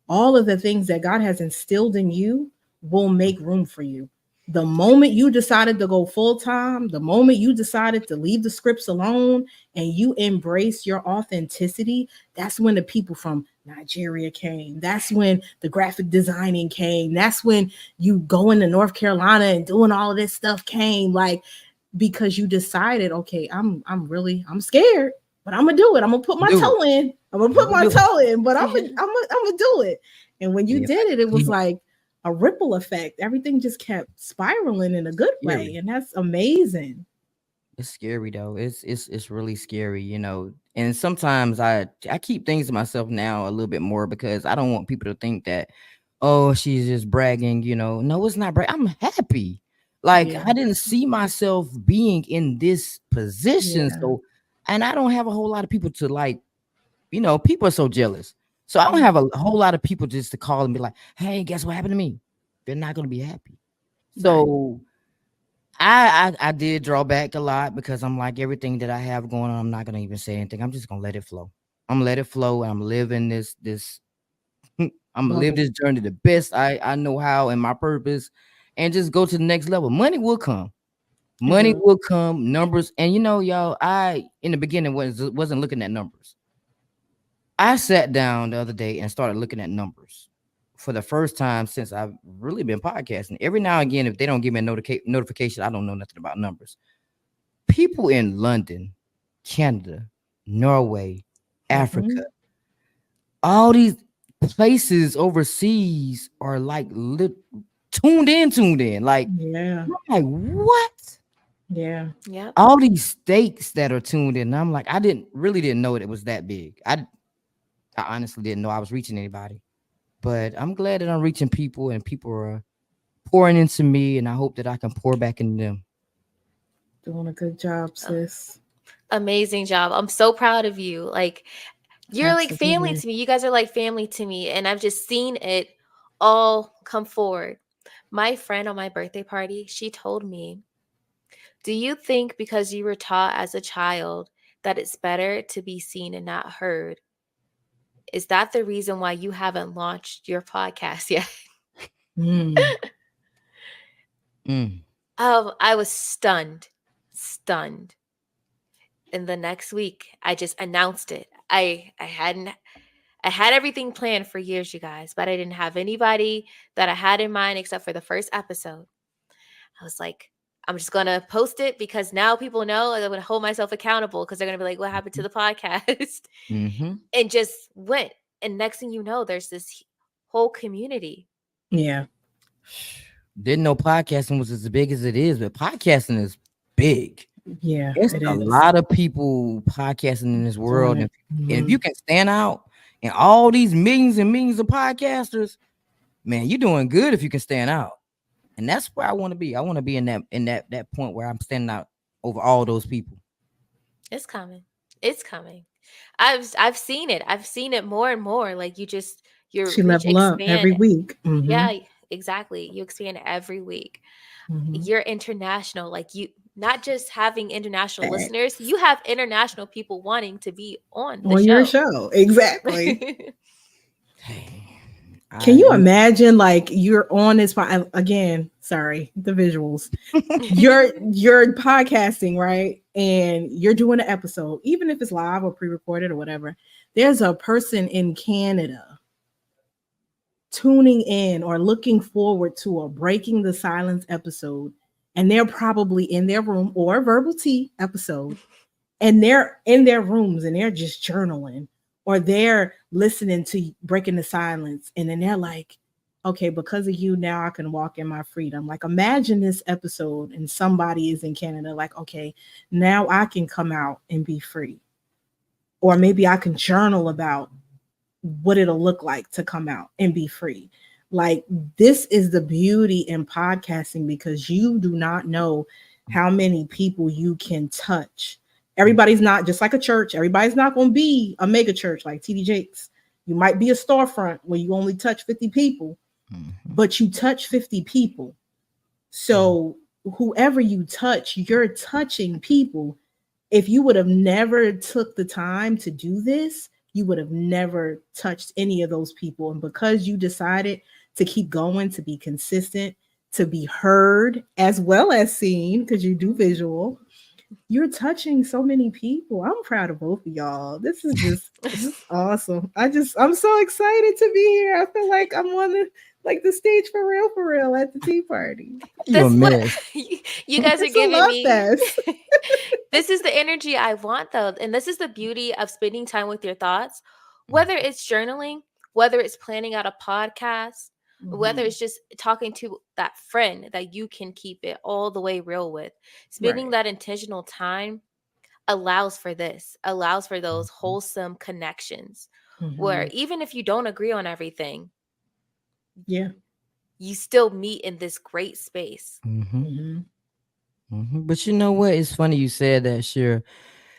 all of the things that God has instilled in you will make room for you. The moment you decided to go full time, the moment you decided to leave the scripts alone and you embrace your authenticity, that's when the people from Nigeria came. That's when the graphic designing came. That's when you going to North Carolina and doing all of this stuff came. Like, because you decided, okay, I'm scared, but I'm gonna do it. I'm gonna put my Do it. toe in. I'm gonna I'm put gonna my do it. toe in, but I'm gonna do it. And when And you if I did it, it was keep like a ripple effect. Everything just kept spiraling in a good way, scary. and that's amazing. It's scary though. It's really scary, you know. And sometimes I keep things to myself now a little bit more because I don't want people to think that, oh, she's just bragging, you know. No, it's not brag. I'm happy. Like Yeah, I didn't see myself being in this position. yeah, So, and I don't have a whole lot of people to like, you know, people are so jealous. So I don't have Mhm. a whole lot of people just to call and be like, hey, guess what happened to me? They're not gonna be happy. right. So I did draw back a lot because I'm like everything that I have going on, I'm not gonna even say anything. I'm just gonna let it flow. I'm gonna let it flow. And I'm living this I'm gonna live Bubble. this journey the best I know how and my purpose, and just go to the next level. Money will come. It Money will. will come, numbers, and you know, y'all, I in the beginning wasn't looking at numbers. I sat down the other day and started looking at numbers for the first time since I've really been podcasting. Every now and again, if they don't give me a notification, I don't know nothing about numbers. People in London, Canada, Norway, Africa, Mhm. all these places overseas are like tuned in. Like, Yeah, I'm like, what? yeah, Yep. All these states that are tuned in. I'm like, I didn't know it was that big. I honestly didn't know I was reaching anybody. But I'm glad that I'm reaching people and people are pouring into me, and I hope that I can pour back into them. doing a good job, Oh, sis. amazing job. I'm so proud of you. Like, you're like family Absolutely. to me. You guys are like family to me. And I've just seen it all come forward. My friend on my birthday party, she told me, do you think because you were taught as a child that it's better to be seen and not heard? Is that the reason why you haven't launched your podcast yet? Mm. Mm. I was stunned, stunned. And the next week, I just announced it. I had everything planned for years, you guys, but I didn't have anybody that I had in mind except for the first episode. I was like, I'm just gonna post it because now people know, and I'm gonna hold myself accountable because they're gonna be like, "What happened to the podcast?" Mm-hmm. and just went. And next thing you know, there's this whole community. Yeah, Didn't know podcasting was as big as it is, but podcasting is big. yeah, It's it a is. lot of people podcasting in this Doing world, it. and if Mhm. you can stand out in all these millions and millions of podcasters, man, you're doing good if you can stand out. And that's where I want to be. I want to be in that point where I'm standing out over all those people. It's coming. It's coming. I've seen it. I've seen it more and more. Like your She reach level up every expand. week. Hmm. Yeah, exactly. You expand every week. Hmm. You're international. Like you not just having international listeners, you have international people wanting to be on the On your show. show. Exactly. Hey, Can you I'm imagine like you're on this again, sorry, the visuals. You're podcasting, right? And you're doing an episode, even if it's live or pre-recorded or whatever. There's a person in Canada tuning in or looking forward to a Breaking the Silence episode, and they're probably in their room, or a verbal tea episode, and they're in their rooms and they're just journaling, or they're listening to Breaking the Silence, and then they're like, okay, because of you now I can walk in my freedom. Like, imagine this episode and somebody is in Canada, like, okay, now I can come out and be free, or maybe I can journal about what it'll look like to come out and be free. Like, this is the beauty in podcasting, because you do not know how many people you can touch. Everybody's not just like a church. Everybody's not going to be a mega church like TD Jakes. You might be a storefront where you only touch 50 people, Mhm. but you touch 50 people. So whoever you touch, you're touching people. If you would have never took the time to do this, you would have never touched any of those people. And because you decided to keep going, to be consistent, to be heard as well as seen, because you do visual, you're touching so many people. I'm proud of both of y'all. This is awesome. I'm so excited to be here. I feel like I'm on the stage for real at the tea party. You a This what mess. you guys are It's a giving love me. fest. This is the energy I want, though. And this is the beauty of spending time with your thoughts, whether it's journaling, whether it's planning out a podcast, whether Mhm. it's just talking to that friend that you can keep it all the way real with. Spending Right. that intentional time allows for this, allows for those Mhm. wholesome connections where Mhm. even if you don't agree on everything, Yeah. you still meet in this great space. Mhm. Mhm. Mhm. But you know what? It's funny you said that, sure.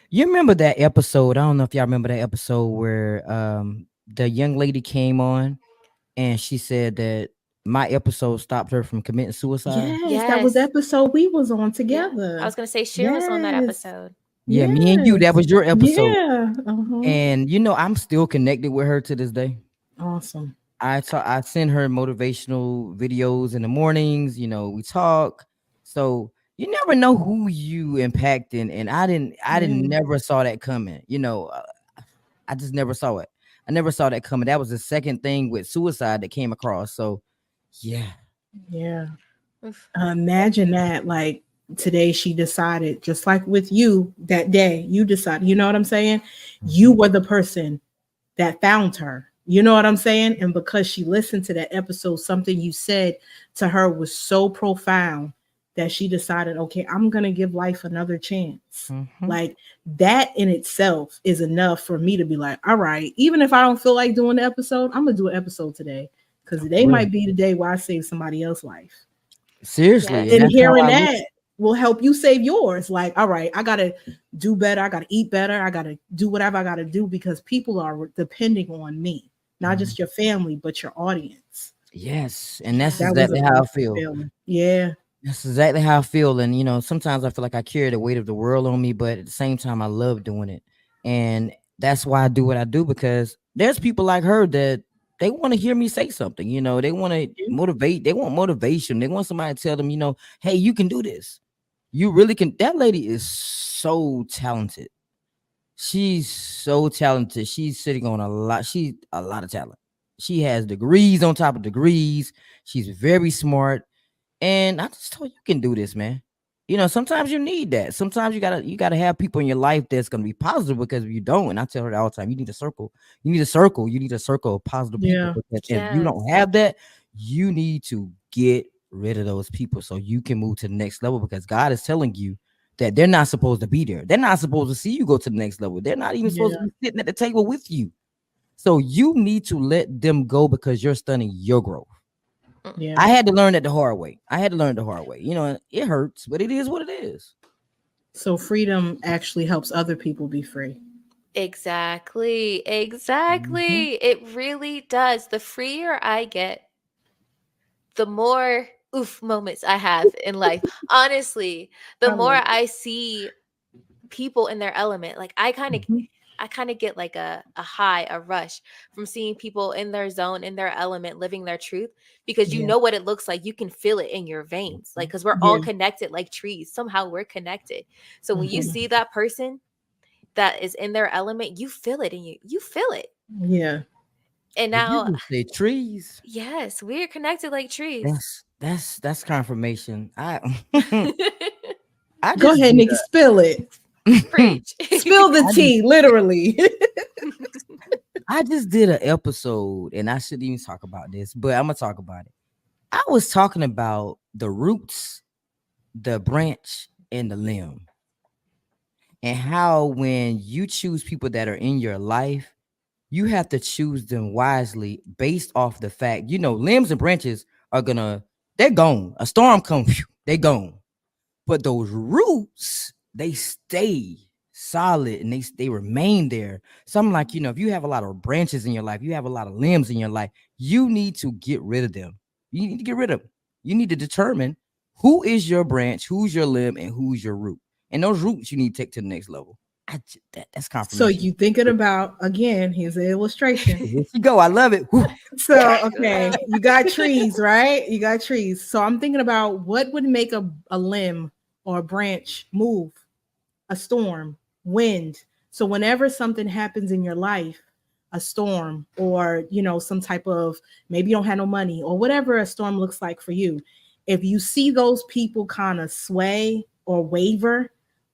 You remember that episode? I don't know if y'all remember that episode where the young lady came on and she said that my episode stopped her from committing suicide. Yes, that was the Yes. episode we was on Yeah. I together. was going to say Cher was on that Yes. episode. Yeah, me and you, that Yes. was your episode. Yeah. Uh-huh. And I'm still connected with her to this day. Awesome. I send her motivational videos in the mornings, we talk. So you never know who you impacting. And I didn't Yeah. never saw that coming. I just never saw it. I never saw that coming. That was the second thing with suicide that came across. So yeah. Yeah. Oof. Imagine that, like today she decided, just like with you that day, you decided, you know what I'm saying? You Mhm. were the person that found her. You know what I'm saying? And because she listened to that episode, something you said to her was so profound that she decided, okay, I'm going to give life another chance. Mhm. Like that in itself is enough for me to be like, all right, even if I don't feel like doing the episode, I'm going to do an episode today because today Well, might be the day where I save somebody else's life. seriously, and Yes. And that's how hearing I look. that will help you save yours. Like, all right, I gotta do better. I gotta eat better. I gotta do whatever I gotta do because people are depending on me, not Mhm. just your family, but your audience. Yes, and that's That was a exactly how I beautiful feel. feeling. Yeah, That's exactly how I feel. And sometimes I feel like I carry the weight of the world on me, but at the same time, I love doing it. And that's why I do what I do, because there's people like her that they want to hear me say something. They want to yeah, motivate, they want motivation. They want somebody to tell them, hey, you can do this. You really can. That lady is so talented. She's so talented. She's sitting on a lot of talent. She has degrees on top of degrees. She's very smart. And I just told you, you can do this, man. Sometimes you need that. Sometimes you gotta have people in your life that's gonna be positive, because if you don't, and I tell her all the time, you need a circle. You need a circle of positive people. yeah, Because if you don't Yes. have that, you need to get rid of those people so you can move to the next level, because God is telling you that they're not supposed to be there. They're not supposed to see you go to the next level. They're not even supposed yeah, to be sitting at the table with you. So you need to let them go because you're stunning your growth. Mm. yeah. I had to learn it the hard way. It hurts, but it is what it is. So freedom actually helps other people be free. Exactly. Mhm. Exactly. It really does. The freer I get, the more oof moments I have in life. Honestly, the I more love it. I see people in their element, like Mhm. I kind of get like a high, a rush from seeing people in their zone, in their element, living their truth, because you Yeah, know what it looks like. You can feel it in your veins. Like, Mhm. because we're all yeah, connected like trees. Somehow we're connected. So when you mhm, see that person that is in their element, you feel it in you. You feel it. yeah. And Did you now, just say trees? yes, we're connected like trees. That's confirmation. I Go just ahead, did Nikki, spill it. a Preach. Spill the I just tea, literally. I just did an episode, and I shouldn't even talk about this, but I'm gonna talk about it. I was talking about the roots, the branch, and the limb, and how when you choose people that are in your life, you have to choose them wisely based off the fact, limbs and branches are they're gone. A storm comes, they gone. but those roots, they stay solid and they remain there. So I'm like, if you have a lot of branches in your life, you have a lot of limbs in your life, you need to get rid of them. You need to get rid of them. You need to determine who is your branch, who's your limb, and who's your root. And those roots you need to take to the next level. That's So confirmation. you thinking about, again, here's an illustration. Here you go. I love it. Whew. So, okay, you got trees, right? You got trees. So I'm thinking about what would make a limb or a branch move? A storm, wind. So whenever something happens in your life, a storm or, some type of, maybe you don't have no money or whatever a storm looks like for you, if you see those people kind of sway or waver,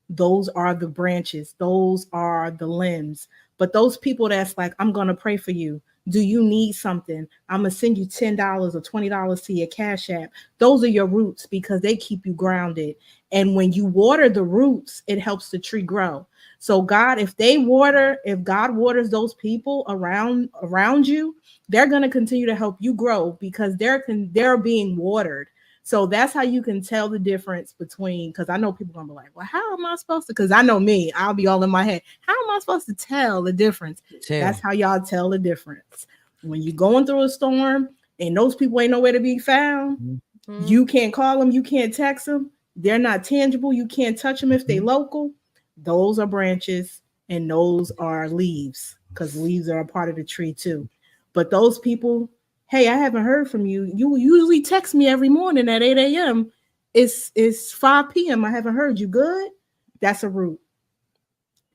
those are the branches, those are the limbs. But those people that's like, I'm going to pray for you. Do you need something? I'm going to send you $10 or $20 to your Cash App. Those are your roots because they keep you grounded. And when you water the roots, it helps the tree grow. So if God waters those people around you, they're going to continue to help you grow because they're being watered. So that's how you can tell the difference between, because I know people are gonna be like, well, how am I supposed to? Because I know me, I'll be all in my head. How am I supposed to tell the difference? That's how y'all tell the difference. When you're going through a storm and those people ain't nowhere to be found, you can't call them, you can't text them, they're not tangible, you can't touch them if they local. Those are branches and those are leaves, because leaves are a part of the tree too. But those people, hey, I haven't heard from you. You usually text me every morning at 8 a.m. It's 5 p.m. I haven't heard you. Good? That's a root.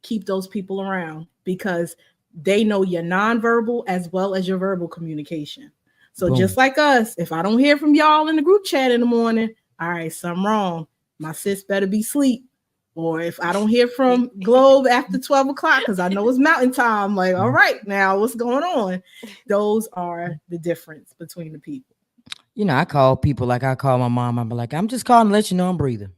Keep those people around because they know your nonverbal as well as your verbal communication. So Boom. Just like us, if I don't hear from y'all in the group chat in the morning, all right, something wrong. My sis better be asleep. Or if I don't hear from Globe after 12 o'clock, because I know it's mountain time, like, all right, now what's going on? Those are the difference between the people. I call people like I call my mom. I'm like, I'm just calling to let you know I'm breathing.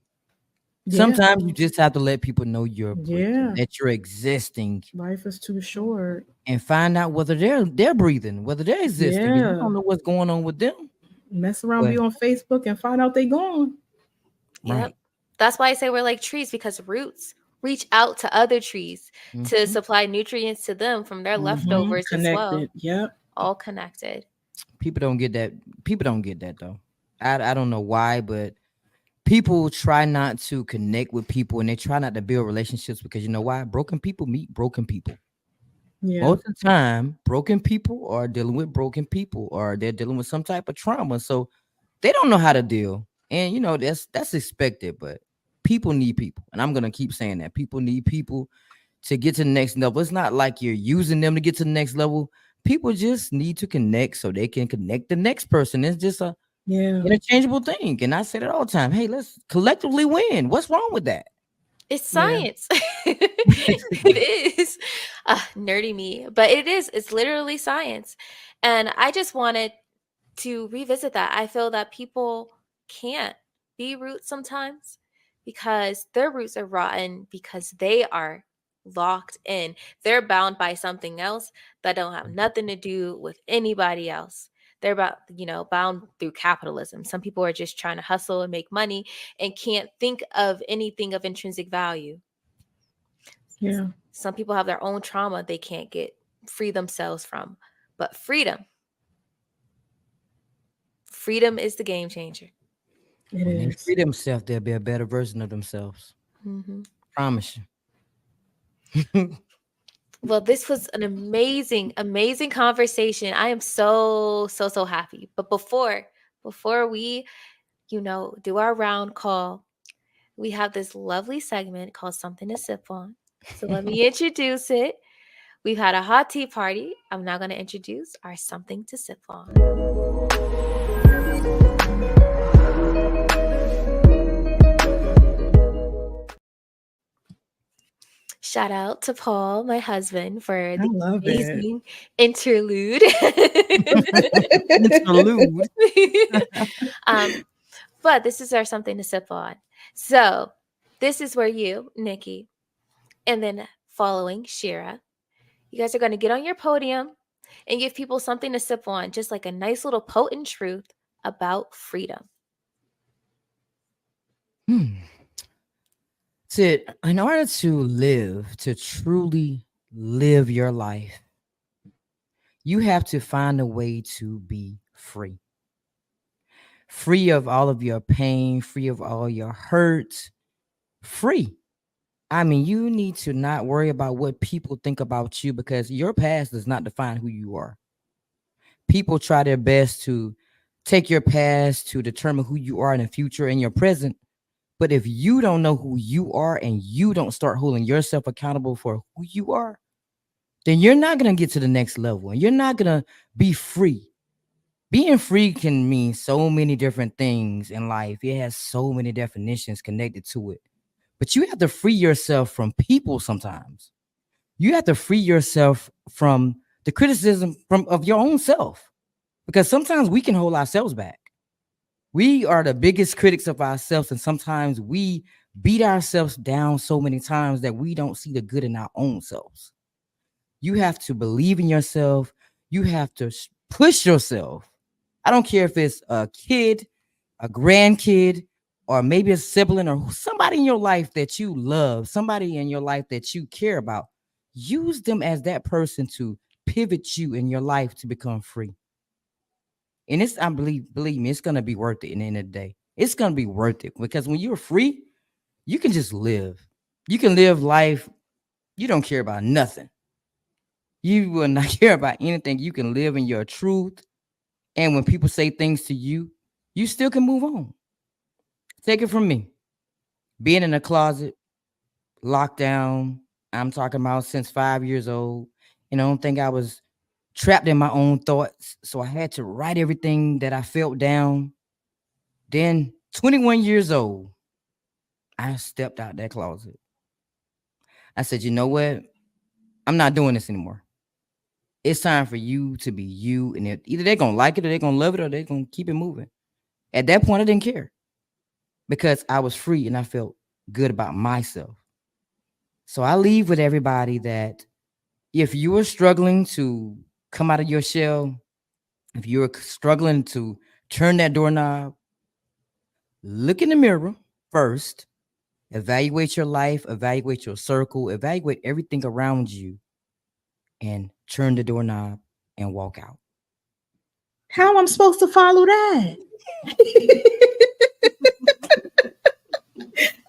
Yeah. Sometimes you just have to let people know you're breathing, that you're existing. Life is too short. And find out whether they're breathing, whether they're existing. Yeah. You don't know what's going on with them. Mess around, be on Facebook and find out they gone. Right. Yep. That's why I say we're like trees, because roots reach out to other trees to supply nutrients to them from their leftovers as well. Yep. All connected. People don't get that. People don't get that though. I don't know why, but people try not to connect with people and they try not to build relationships because you know why? Broken people meet broken people. Yeah. Most of the time, broken people are dealing with broken people or they're dealing with some type of trauma. So they don't know how to deal. And that's expected, but people need people. And I'm gonna keep saying that. People need people to get to the next level. It's not like you're using them to get to the next level. People just need to connect so they can connect the next person. It's just a interchangeable thing. And I say that all the time. Hey, let's collectively win. What's wrong with that? It's science. It is nerdy me, but it is. It's literally science. And I just wanted to revisit that. I feel that people can't be roots sometimes because their roots are rotten because they are locked in. They're bound by something else that don't have nothing to do with anybody else. They're bound through capitalism. Some people are just trying to hustle and make money and can't think of anything of intrinsic value. Yeah. Some people have their own trauma they can't get free themselves from. But freedom is the game changer. When they free themselves, they'll be a better version of themselves. Promise you. Well, this was an amazing, amazing conversation. I am so happy. But before we, do our round call, we have this lovely segment called Something to Sip On. So let me introduce it. We've had a hot tea party. I'm now going to introduce our Something to Sip On. Shout out to Paul, my husband, for the amazing interlude. But this is our Something to Sip On. So this is where you, Nikki, and then following SheRa, you guys are going to get on your podium and give people something to sip on, just like a nice little potent truth about freedom. In order to live, to truly live your life, you have to find a way to be free. Free of all of your pain, free of all your hurt, free. I mean, you need to not worry about what people think about you because your past does not define who you are. People try their best to take your past to determine who you are in the future and your present. But if you don't know who you are and you don't start holding yourself accountable for who you are, then you're not going to get to the next level and you're not going to be free. Being free can mean so many different things in life. It has so many definitions connected to it. But you have to free yourself from people sometimes. You have to free yourself from the criticism from of your own self because sometimes we can hold ourselves back. We are the biggest critics of ourselves, and sometimes we beat ourselves down so many times that we don't see the good in our own selves. You have to believe in yourself. You have to push yourself. I don't care if it's a kid, a grandkid, or maybe a sibling or somebody in your life that you love, somebody in your life that you care about. Use them as that person to pivot you in your life to become free. And it's, I believe me, it's gonna be worth it in the end of the day. It's gonna be worth it because when you're free, you can just live. You can live life. You don't care about nothing. You will not care about anything. You can live in your truth. And when people say things to you, you still can move on. Take it from me. Being in a closet, locked down, I'm talking about since 5 years old. And I don't think I was trapped in my own thoughts. So I had to write everything that I felt down. Then, 21 years old, I stepped out that closet. I said, you know what? I'm not doing this anymore. It's time for you to be you. And either they're going to like it or they're going to love it or they're going to keep it moving. At that point, I didn't care because I was free and I felt good about myself. So I leave with everybody that if you are struggling to come out of your shell, if you're struggling to turn that doorknob, look in the mirror first, evaluate your life, evaluate your circle, evaluate everything around you, and turn the doorknob and walk out. How I'm supposed to follow that?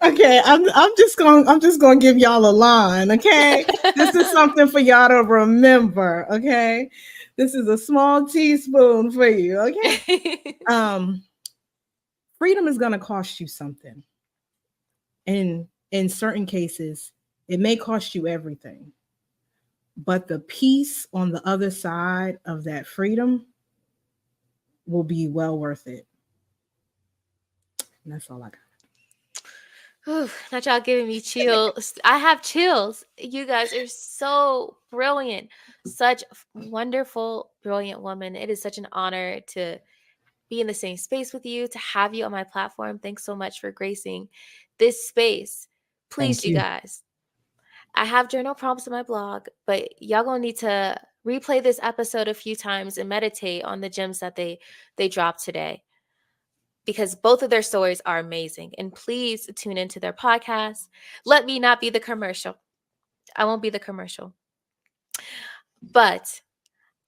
Okay, I'm just gonna give y'all a line. Okay, this is something for y'all to remember. Okay, this is a small teaspoon for you. Okay, freedom is gonna cost you something, and in certain cases, it may cost you everything. But the peace on the other side of that freedom will be well worth it. And that's all I got. Ooh, not y'all giving me chills. I have chills. You guys are so brilliant. Such wonderful, brilliant woman. It is such an honor to be in the same space with you, to have you on my platform. Thanks so much for gracing this space. Please, Thank you you. guys, I have journal prompts in my blog, but y'all gonna need to replay this episode a few times and meditate on the gems that they dropped today because both of their stories are amazing. And please tune into their podcast. Let me not be the commercial. I won't be the commercial. But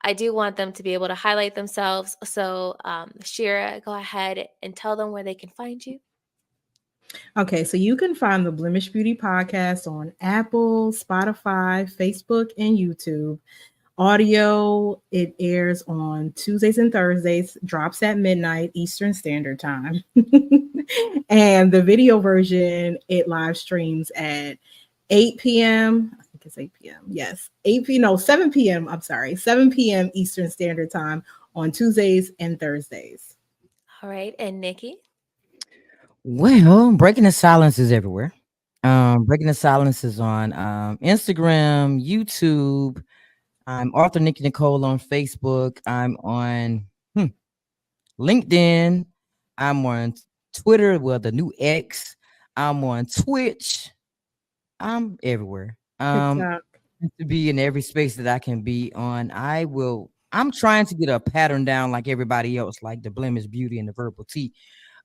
I do want them to be able to highlight themselves. So, SheRa, go ahead and tell them where they can find you. Okay, so you can find the Blemish Beauty Podcast on Apple, Spotify, Facebook, and YouTube. Audio, it airs on Tuesdays and Thursdays, drops at midnight Eastern Standard Time. And the video version, it live streams at 8 p.m. I think it's 8 p.m. Yes, 8 p.m. No, 7 p.m. I'm sorry, 7 p.m. Eastern Standard Time on Tuesdays and Thursdays. All right. And Nikki? Well, Breaking the Silence is everywhere. Breaking the Silence is on Instagram, YouTube. I'm Author Nikki Nicole on Facebook. I'm on LinkedIn. I'm on Twitter, well, the new X. I'm on Twitch. I'm everywhere. TikTok. To be in every space that I can be on. I'm trying to get a pattern down like everybody else, like the Blemish Beauty and the Verbal Tea.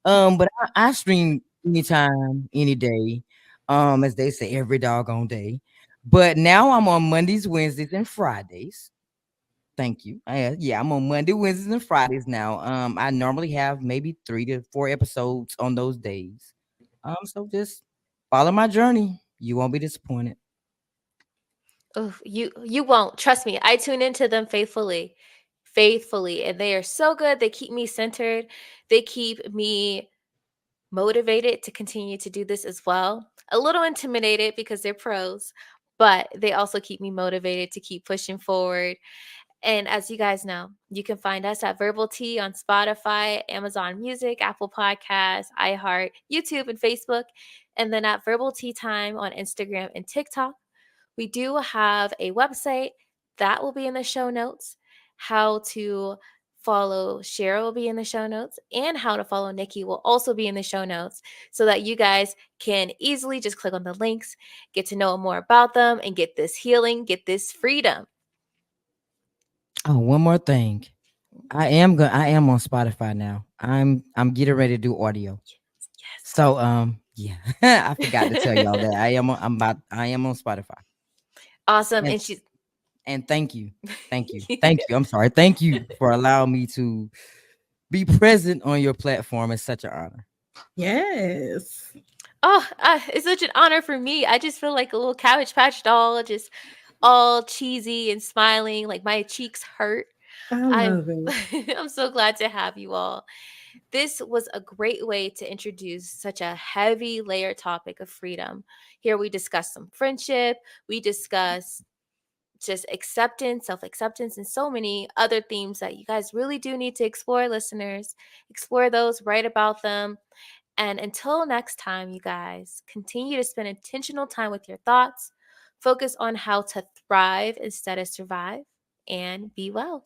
But I stream anytime, any day. as they say, every doggone day. But now I'm on Mondays, Wednesdays, and Fridays. Thank you. Yeah, I'm on Monday, Wednesdays, and Fridays now. I normally have maybe 3 to 4 episodes on those days. So just follow my journey. You won't be disappointed. Oh, you won't. Trust me. I tune into them faithfully. Faithfully. And they are so good. They keep me centered. They keep me motivated to continue to do this as well. A little intimidated because they're pros, but they also keep me motivated to keep pushing forward. And as you guys know, you can find us at Verbal Tea on Spotify, Amazon Music, Apple Podcasts, iHeart, YouTube, and Facebook. And then at Verbal Tea Time on Instagram and TikTok. We do have a website that will be in the show notes. How to follow SheRa will be in the show notes, and how to follow Nikki will also be in the show notes so that you guys can easily just click on the links, get to know more about them, and get this healing, get this freedom. Oh, one more thing. I am on Spotify now. I'm getting ready to do audio. So yeah, I forgot to tell y'all that I am on Spotify. Awesome. And And she's and thank you. Thank you. I'm sorry. Thank you for allowing me to be present on your platform. It's such an honor. Yes. Oh, it's such an honor for me. I just feel like a little Cabbage Patch doll, just all cheesy and smiling, like my cheeks hurt. I I'm love it. I'm so glad to have you all. This was a great way to introduce such a heavy layer topic of freedom. Here we discuss some friendship, we discuss just acceptance, self acceptance, and so many other themes that you guys really do need to explore, listeners. Explore those, write about them. And until next time, you guys, continue to spend intentional time with your thoughts, focus on how to thrive instead of survive, and be well.